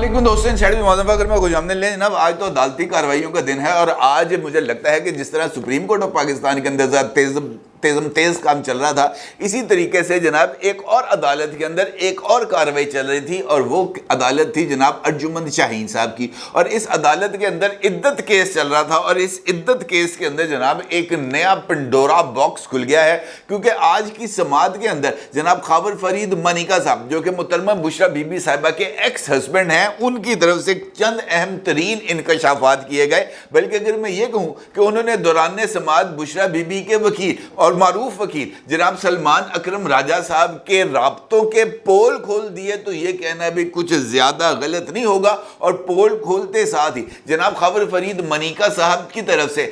वालेकुम दोस्तों, अगर मैं कुछ हमने ले जनाब, आज तो अदालती कार्रवाइयों का दिन है और आज मुझे लगता है कि जिस तरह सुप्रीम कोर्ट ऑफ पाकिस्तान के अंदर तेज काम चल रहा था, इसी तरीके से जनाब एक और अदालत के अंदर एक और कार्रवाई चल रही थी और वो अदालत थी जनाब अर्जुमंद शाहीन साहब की। और इस अदालत के अंदर इद्दत केस चल रहा था और इस इद्दत केस के अंदर जनाब एक नया पंडोरा बॉक्स खुल गया है, क्योंकि आज की समात के अंदर जनाब खावर फरीद मनिका साहब जो कि मुहतरमा बुशरा बीबी साहिबा के एक्स हस्बैंड हैं, उनकी तरफ से चंद अहम तरीन इंकशाफात किए गए। बल्कि अगर मैं ये कहूँ कि उन्होंने दौरान समात बुशरा बीबी के वकील और मारूफ वकील जनाब सलमान अकरम राजा साहब के राब्तों के पोल खोल दिए, तो ये कहना भी कुछ ज्यादा गलत नहीं होगा। और पोल खोलते साथ ही जनाब खावर फरीद मनिका साहब की तरफ से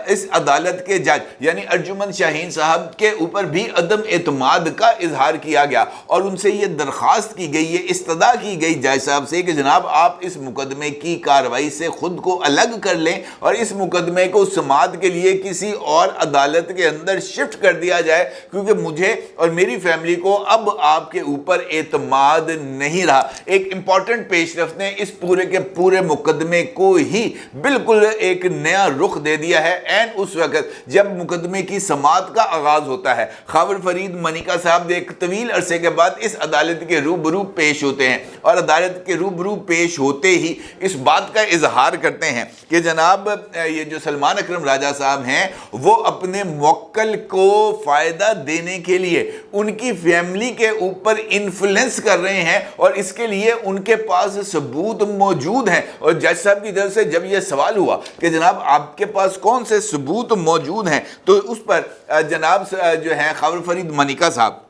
इस अदालत के जज यानी अर्जुमंद शाहीन साहब के ऊपर भी अदम एतमाद का इजहार किया गया और उनसे ये दरख्वास्त की गई, ये इस्तदा की गई जज साहब से कि जनाब आप इस मुकदमे की कार्रवाई से खुद को अलग कर लें और इस मुकदमे को समात के लिए किसी और अदालत के अंदर शिफ्ट कर दिया जाए, क्योंकि मुझे और मेरी फैमिली को अब आपके ऊपर एतमाद नहीं रहा। एक इंपॉर्टेंट पेशरफ्त ने इस पूरे के पूरे मुकदमे को ही बिल्कुल एक नया रुख दे दिया है। एंड उस वक्त जब मुकदमे की समात का आगाज होता है, खावर फरीद मनिका साहब एक तवील अरसे के बाद इस अदालत के रूबरू पेश होते हैं और अदालत के रूबरू पेश होते ही इस बात का इजहार करते हैं कि जनाब ये जो सलमान अकरम राजा साहब हैं वो अपने मुवक्किल को फायदा देने के लिए उनकी फैमिली के ऊपर इन्फ्लुएंस कर रहे हैं और इसके लिए उनके पास सबूत मौजूद हैं। और जज साहब की तरफ से जब यह सवाल हुआ कि जनाब आपके पास कौन से सबूत मौजूद हैं, तो उस पर जनाब जो है खावर फरीद मनिका साहब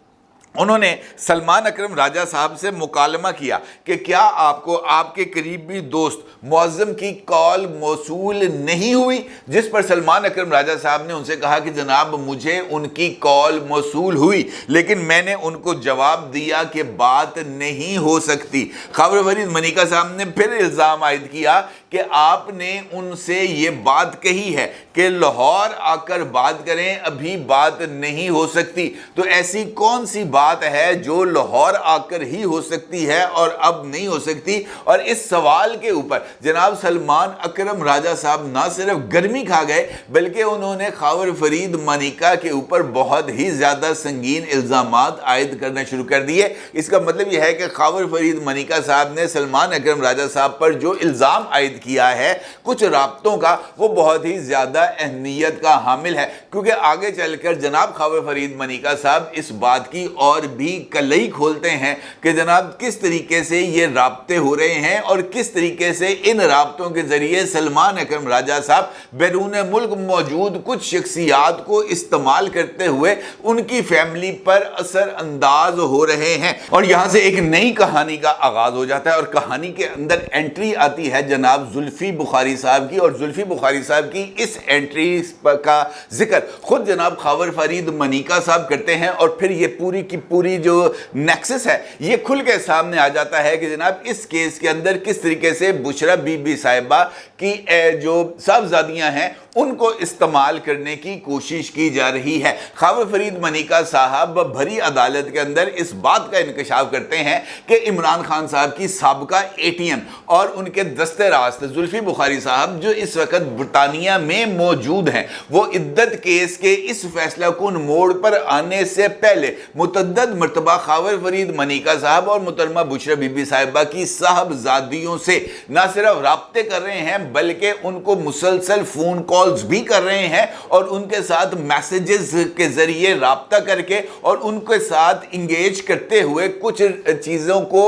उन्होंने सलमान अकरम राजा साहब से मुकालमा किया कि क्या आपको आपके करीबी दोस्त मुअज्जम की कॉल मौसूल नहीं हुई, जिस पर सलमान अकरम राजा साहब ने उनसे कहा कि जनाब मुझे उनकी कॉल मौसूल हुई, लेकिन मैंने उनको जवाब दिया कि बात नहीं हो सकती। खावर फरीद मनिका साहब ने फिर इल्ज़ाम आयद किया कि आपने उनसे ये बात कही है कि लाहौर आकर बात करें, अभी बात नहीं हो सकती। तो ऐसी कौन सी बात है जो लाहौर आकर ही हो सकती है और अब नहीं हो सकती? और इस सवाल के ऊपर जनाब सलमान अकरम राजा साहब ना सिर्फ गर्मी खा गए बल्कि उन्होंने खावर फरीद मनिका के ऊपर बहुत ही ज्यादा संगीन इल्जामात आयद करना शुरू कर दिए। इसका मतलब यह है कि खावर फरीद मनिका साहब ने सलमान अकरम राजा साहब पर जो इल्जाम आयद किया है कुछ राब्तों का, वो बहुत ही ज्यादा अहमियत का हामिल है, क्योंकि आगे चलकर जनाब खावर फरीद मनिका साहब इस बात की और भी कलई खोलते हैं कि जनाब किस तरीके से ये राब्ते हो रहे हैं और किस तरीके से इन राब्तों के जरिए सलमान अकरम राजा साहब बैरून मुल्क मौजूद कुछ शख्सियात को इस्तेमाल करते हुए उनकी फैमिली पर असर अंदाज हो रहे हैं। और यहां से एक नई कहानी का आगाज हो जाता है और कहानी के अंदर एंट्री आती है जनाब जुल्फी बुखारी साहब की। और जुल्फी बुखारी साहब की इस एंट्री का जिक्र खुद जनाब खावर फरीद मनिका साहब करते हैं और फिर ये पूरी की पूरी जो नेक्सस है ये खुल के सामने आ जाता है कि जनाब इस केस के अंदर किस तरीके से बुशरा बीबी साहिबा की जो साहबजादियां हैं उनको इस्तेमाल करने की कोशिश की जा रही है। खावर फरीद मनिका साहब भरी अदालत के अंदर इस बात का इंकशाफ करते हैं कि इमरान खान साहब की साबका एटीएम और उनके दस्ते रास्त जुल्फी बुखारी साहब जो इस वक्त बरतानिया में मौजूद हैं, वो इद्दत केस के इस फैसला कुन मोड़ पर आने से पहले मुतअद्दिद मरतबा खावर फरीद मनिका साहब और मुहतरमा बुशरा बीबी साहिबा की साहबजादियों से न सिर्फ राब्ते कर रहे हैं बल्कि उनको मुसलसल फोन कॉल्स भी कर रहे हैं और उनके साथ मैसेजेस के जरिए राब्ता करके और उनके साथ इंगेज करते हुए कुछ चीज़ों को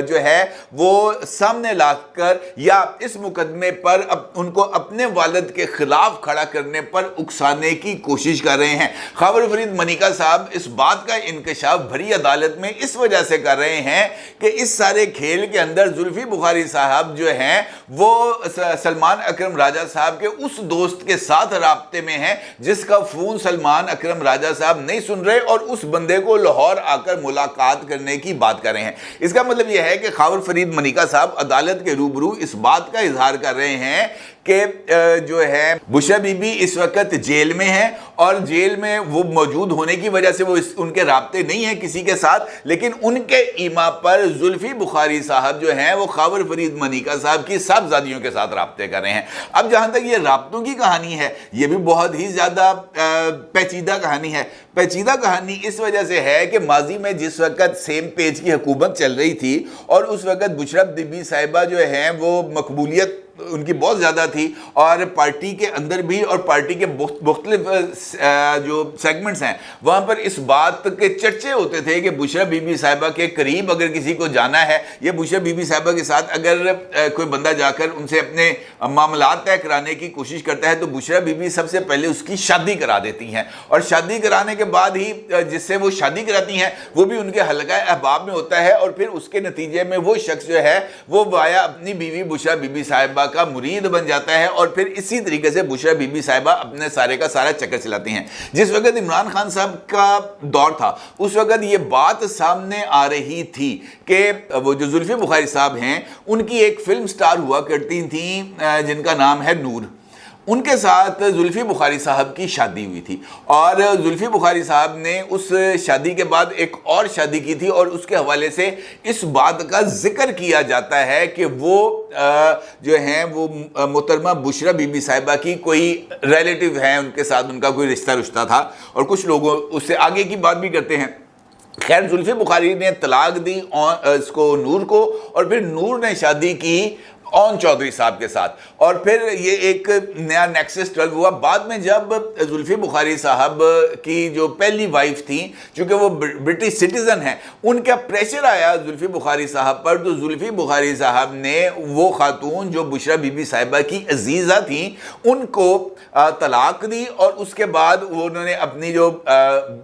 जो है वो सामने लाकर या इस मुकदमे पर उनको अपने वालिद के खिलाफ खड़ा करने पर उकसाने की कोशिश कर रहे हैं। खावर फरीद मनिका साहब इस बात का इंकशाफ भरी अदालत में इस वजह से कर रहे हैं कि इस सारे खेल के अंदर जुल्फी बुखारी साहब जो हैं वो सलमान अकरम राजा साहब के उस दोस्त के साथ राब्ते में हैं जिसका फोन सलमान अकरम राजा साहब नहीं सुन रहे और उस बंदे को लाहौर आकर मुलाकात करने की बात कर रहे हैं। इसका मतलब यह है कि खावर फरीद मनिका साहब अदालत के रूबरू इस बात का इजहार कर रहे हैं کہ جو ہے بشرا بی بی اس وقت جیل میں ہے اور جیل میں وہ موجود ہونے کی وجہ سے وہ ان کے رابطے نہیں ہیں کسی کے ساتھ، لیکن ان کے ایما پر زلفی بخاری صاحب جو ہیں وہ خاور فرید منیکا صاحب کی صاحبزادیوں کے ساتھ رابطے کر رہے ہیں۔ اب جہاں تک یہ رابطوں کی کہانی ہے، یہ بھی بہت ہی زیادہ پیچیدہ کہانی ہے۔ پیچیدہ کہانی اس وجہ سے ہے کہ ماضی میں جس وقت سیم پیج کی حکومت چل رہی تھی اور اس وقت بشرا بی بی صاحبہ جو ہیں وہ مقبولیت ان کی بہت زیادہ تھی، اور پارٹی کے اندر بھی اور پارٹی کے مختلف جو سیگمنٹس ہیں وہاں پر اس بات کے چرچے ہوتے تھے کہ بشرا بی بی صاحبہ کے قریب اگر کسی کو جانا ہے یا بشرا بی بی صاحبہ کے ساتھ اگر کوئی بندہ جا کر ان سے اپنے معاملات طے کرانے کی کوشش کرتا ہے تو بشرا بی بی سب سے پہلے اس کی شادی کرا دیتی ہیں، اور شادی کرانے کے بعد ہی جس سے وہ شادی کراتی ہیں وہ بھی ان کے حلقہ احباب میں ہوتا ہے، اور پھر اس کے نتیجے میں وہ شخص جو ہے وہ وایا اپنی بیوی بشرا بی بی صاحبہ کا مرید بن جاتا ہے، اور پھر اسی طریقے سے بشرا بی بی صاحبہ اپنے سارے کا سارا چکر چلاتی ہیں۔ جس وقت عمران خان صاحب کا دور تھا اس وقت یہ بات سامنے آ رہی تھی کہ وہ جو زلفی بخاری صاحب ہیں ان کی ایک فلم سٹار ہوا کرتی تھیں جن کا نام ہے نور، ان کے ساتھ زلفی بخاری صاحب کی شادی ہوئی تھی، اور زلفی بخاری صاحب نے اس شادی کے بعد ایک اور شادی کی تھی، اور اس کے حوالے سے اس بات کا ذکر کیا جاتا ہے کہ وہ جو ہیں وہ محترمہ بشرا بی بی صاحبہ کی کوئی ریلیٹیو ہیں، ان کے ساتھ ان کا کوئی رشتہ تھا، اور کچھ لوگوں اس سے آگے کی بات بھی کرتے ہیں۔ خیر زلفی بخاری نے طلاق دی اس کو نور کو، اور پھر نور نے شادی کی اون چودھری صاحب کے ساتھ، اور پھر یہ ایک نیا نیکسس ڈیولپ ہوا۔ بعد میں جب زلفی بخاری صاحب کی جو پہلی وائف تھیں چونکہ وہ برٹش سٹیزن ہیں، ان کا پریشر آیا زلفی بخاری صاحب پر، تو زلفی بخاری صاحب نے وہ خاتون جو بشرا بی بی صاحبہ کی عزیزہ تھیں ان کو طلاق دی، اور اس کے بعد انہوں نے اپنی جو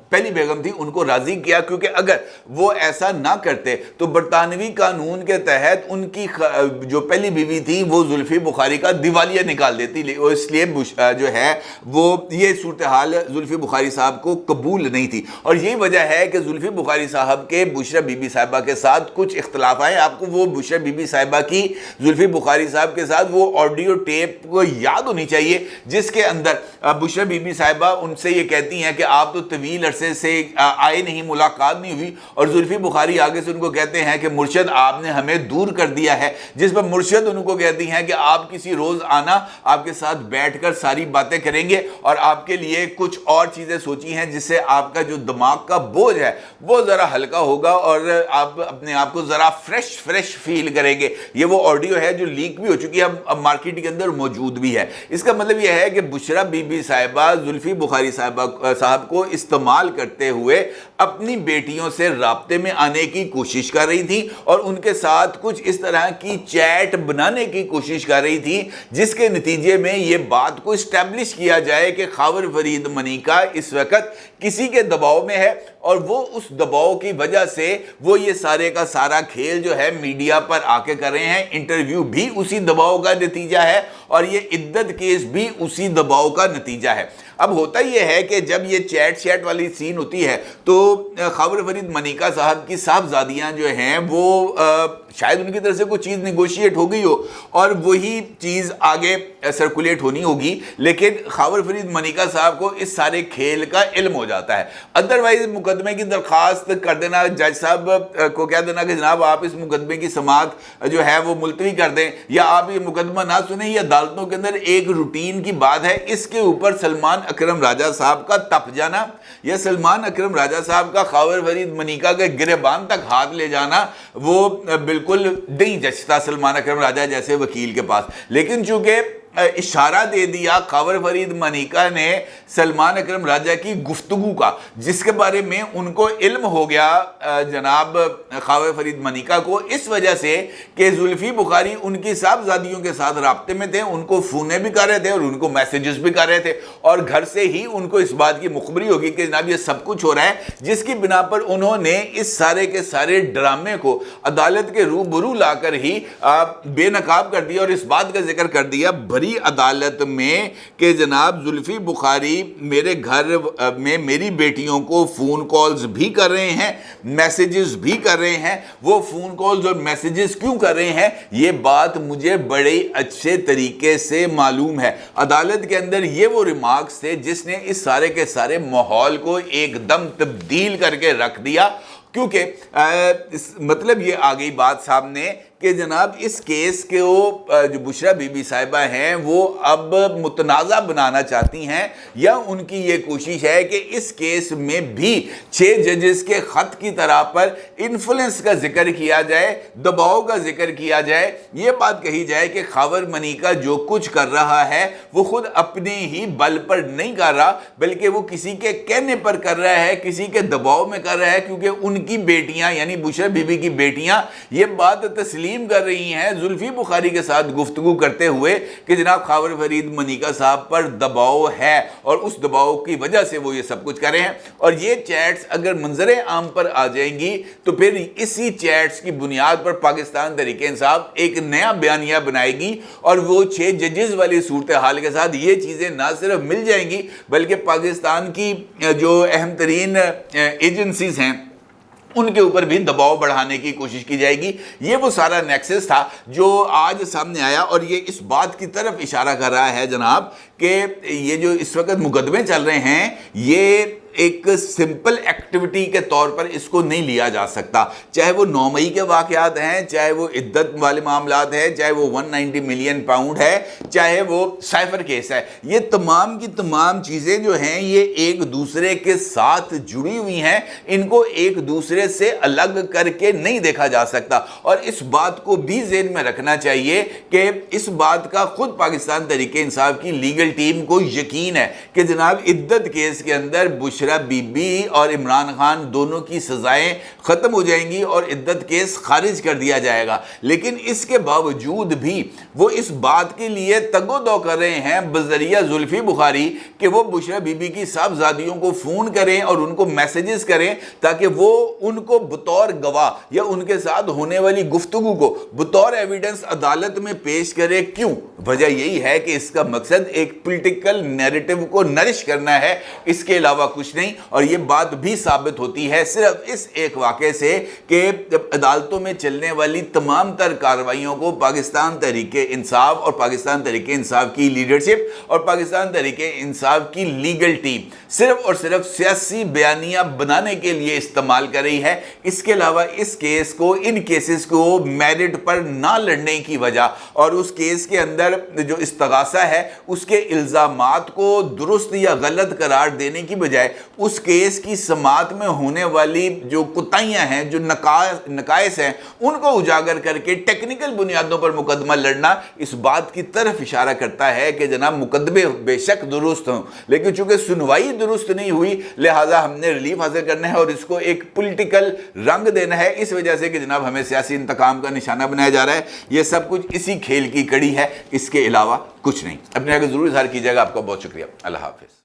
پہلی بیگم تھی ان کو راضی کیا، کیونکہ اگر وہ ایسا نہ کرتے تو برطانوی قانون کے تحت ان کی جو پہلی بیوی تھی وہ زلفی بخاری کا دیوالیہ نکال دیتی، اس لیے جو ہے وہ یہ صورتحال زلفی بخاری صاحب کو قبول نہیں تھی، اور یہی وجہ ہے کہ زلفی بخاری صاحب کے بشرا بی بی صاحبہ کے ساتھ کچھ اختلاف آئے۔ آپ کو وہ بشرا بی بی صاحبہ کی زلفی بخاری صاحب کے ساتھ وہ آڈیو ٹیپ کو یاد ہونی چاہیے جس کے اندر بشرا بی بی صاحبہ ان سے یہ کہتی ہیں کہ آپ تو طویل عرصے سے آئے نہیں، ملاقات نہیں ہوئی، اور زلفی بخاری آگے سے ان کو کہتے ہیں کہ مرشد آپ نے ہمیں دور کر دیا ہے، جس پر مرشد ان کو کہتی ہیں کہ آپ کسی روز آنا، آپ کے ساتھ بیٹھ کر ساری باتیں کریں گے، اور آپ کے لیے کچھ اور چیزیں سوچی ہیں جس سے آپ کا جو دماغ کا بوجھ ہے وہ ذرا ہلکا ہوگا اور آپ اپنے آپ کو ذرا فریش فیل کریں گے۔ یہ وہ آڈیو ہے جو لیک بھی ہو چکی ہے، اب مارکیٹ کے اندر موجود بھی ہے۔ اس کا مطلب یہ ہے کہ بشرا بی بی صاحبہ زلفی بخاری صاحب کو استعمال کرتے ہوئے اپنی بیٹیوں سے رابطے میں آنے کی کوشش کر رہی تھی، اور ان کے ساتھ کچھ اس طرح کی چیٹ بنانے کی کوشش کر رہی تھی جس کے نتیجے میں یہ بات کو اسٹیبلش کیا جائے کہ خاور فرید منیکا اس وقت کسی کے دباؤ میں ہے، اور وہ اس دباؤ کی وجہ سے وہ یہ سارے کا سارا کھیل جو ہے میڈیا پر آ کے کر رہے ہیں۔ انٹرویو بھی اسی دباؤ کا نتیجہ ہے، اور یہ عدت کیس بھی اسی دباؤ کا نتیجہ ہے۔ اب ہوتا یہ ہے کہ جب یہ چیٹ والی سین ہوتی ہے تو خاور فرید منیکا صاحب کی صاحبزادیاں جو ہیں وہ شاید ان کی طرف سے کوئی چیز نیگوشیٹ ہو گئی ہو اور وہی چیز آگے سرکولیٹ ہونی ہوگی، لیکن خاور فرید منیکا صاحب کو اس سارے کھیل کا علم ہو جاتا ہے۔ ادروائز مقدمے کی درخواست کر دینا، جج صاحب کو کہہ دینا کہ جناب آپ اس مقدمے کی سماعت جو ہے وہ ملتوی کر دیں، یا آپ یہ مقدمہ نہ سنیں، یہ عدالتوں کے اندر ایک روٹین کی بات ہے۔ اس کے اوپر سلمان اکرم راجہ صاحب کا تپ جانا یا سلمان اکرم راجہ صاحب کا خاور فرید منیکا کے گریبان تک ہاتھ لے جانا وہ بالکل نہیں جچتا سلمان اکرم راجہ جیسے وکیل کے پاس، لیکن چونکہ اشارہ دے دیا خاور فرید منیکا نے سلمان اکرم راجہ کی گفتگو کا، جس کے بارے میں ان کو علم ہو گیا جناب خاور فرید منیکا کو، اس وجہ سے کہ زلفی بخاری ان کی صاحبزادیوں کے ساتھ رابطے میں تھے، ان کو فونیں بھی کر رہے تھے اور ان کو میسیجز بھی کر رہے تھے، اور گھر سے ہی ان کو اس بات کی مخبری ہوگی کہ جناب یہ سب کچھ ہو رہا ہے، جس کی بنا پر انہوں نے اس سارے کے سارے ڈرامے کو عدالت کے روبرو لا کر ہی بے نقاب کر دیا اور اس بات کا ذکر کر دیا بھری बड़ी अदालत में कि जनाब जुल्फी बुखारी मेरे घर में मेरी बेटियों को फ़ोन कॉल्स भी कर रहे हैं, मैसेजेस भी कर रहे हैं। वो फ़ोन कॉल्स और मैसेजेस क्यों कर रहे हैं, ये बात मुझे बड़े अच्छे तरीके से मालूम है। अदालत के अंदर ये वो रिमार्क्स थे जिसने इस सारे के सारे माहौल को एकदम तब्दील करके रख दिया, क्योंकि मतलब ये आ गई बात सामने कि जनाब इस केस के वो जो बुशरा बीबी साहिबा हैं वो अब मुतनाज़ा बनाना चाहती हैं, या उनकी ये कोशिश है कि इस केस में भी 6 जजेस के ख़त की तरह पर इन्फ्लुएंस का जिक्र किया जाए, दबाव का जिक्र किया जाए, ये बात कही जाए कि खावर मनीका जो कुछ कर रहा है वो खुद अपने ही बल पर नहीं कर रहा, बल्कि वो किसी के कहने पर कर रहा है, किसी के दबाव में कर रहा है, क्योंकि उनकी बेटियां यानी बुशरा बीबी की बेटियां ये बात तस्लीम कर रही हैं जुल्फी बुखारी के साथ गुफ्तगू करते हुए कि जनाब खावर फरीद मनीका साहब पर दबाव है और उस दबाव की वजह से वो ये सब कुछ कर रहे हैं। और ये चैट्स अगर मंजरे आम पर आ जाएंगी तो फिर इसी चैट्स की बुनियाद पर पाकिस्तान तहरीक इंसाफ एक नया बयानिया बनाएगी, और वो 6 जजेस वाली सूरत हाल के साथ ये चीज़ें ना सिर्फ मिल जाएंगी बल्कि पाकिस्तान की जो अहम तरीन एजेंसीज हैं उनके ऊपर भी दबाव बढ़ाने की कोशिश की जाएगी। ये वो सारा नेक्सस था जो आज सामने आया, और ये इस बात की तरफ इशारा कर रहा है जनाब कि ये जो इस वक्त मुकदमे चल रहे हैं ये एक सिंपल एक्टिविटी के तौर पर इसको नहीं लिया जा सकता, चाहे वो 9 मई के वाक़यात हैं, चाहे वो इद्दत वाले मामलात हैं, चाहे वो 190 मिलियन पाउंड है, चाहे वो साइफर केस है। ये तमाम की तमाम चीज़ें जो हैं ये एक दूसरे के साथ जुड़ी हुई हैं, इनको एक दूसरे से अलग करके नहीं देखा जा सकता। और इस बात को भी ज़हन में रखना चाहिए कि इस बात का खुद पाकिस्तान तहरीक इंसाफ की लीगल टीम को यकीन है कि जनाब इद्दत केस के अंदर बुशरा बीबी और इमरान खान दोनों की सजाएं खत्म हो जाएंगी और इद्दत केस खारिज कर दिया जाएगा। लेकिन इसके बावजूद भी वो इस बात के लिए तगोदो कर रहे हैं बजरिया जुल्फी बुखारी कि वो बुशरा बीबी की साहबजादियों को फ़ोन करें और उनको मैसेजेस करें ताकि वो उनको बतौर गवाह या उनके साथ होने वाली गुफ्तगू को बतौर एविडेंस अदालत में पेश करें। क्यों? वजह यही है कि इसका मकसद एक पॉलिटिकल नैरेटिव को नरिश करना है, इसके अलावा कुछ नहीं। और ये बात भी साबित होती है सिर्फ इस एक वाक़े से कि अदालतों में चलने वाली तमाम तर कार्रवाइयों को पाकिस्तान तहरीक इंसाफ और पाकिस्तान तहरीक इंसाफ की लीडरशिप और पाकिस्तान तहरीक इंसाफ की लीगल टीम सिर्फ और सिर्फ सियासी बयानियां बनाने के लिए इस्तेमाल कर रही है। इसके अलावा इस केस को, इन केसेस को मेरिट पर ना लड़ने की वजह और उस केस के अंदर जो इस्तगासा है उसके इल्ज़ामात को दुरुस्त या गलत करार देने की बजाय उस केस की समाअत में होने वाली जो कुताहियां हैं, जो नकायस हैं, उनको उजागर करके टेक्निकल बुनियादों पर मुकदमा लड़ना इस बात की तरफ इशारा करता है कि जनाब मुकदमे बेशक दुरुस्त हों, लेकिन चूंकि सुनवाई दुरुस्त नहीं हुई लिहाजा हमने रिलीफ हासिल करना है और इसको एक पॉलिटिकल रंग देना है, इस वजह से कि जनाब हमें सियासी इंतकाम का निशाना बनाया जा रहा है। यह सब कुछ इसी खेल की कड़ी है, इसके अलावा कुछ नहीं। अपने आगे जरूर इज़हार कीजिएगा। आपका बहुत शुक्रिया। अल्लाह हाफिज़।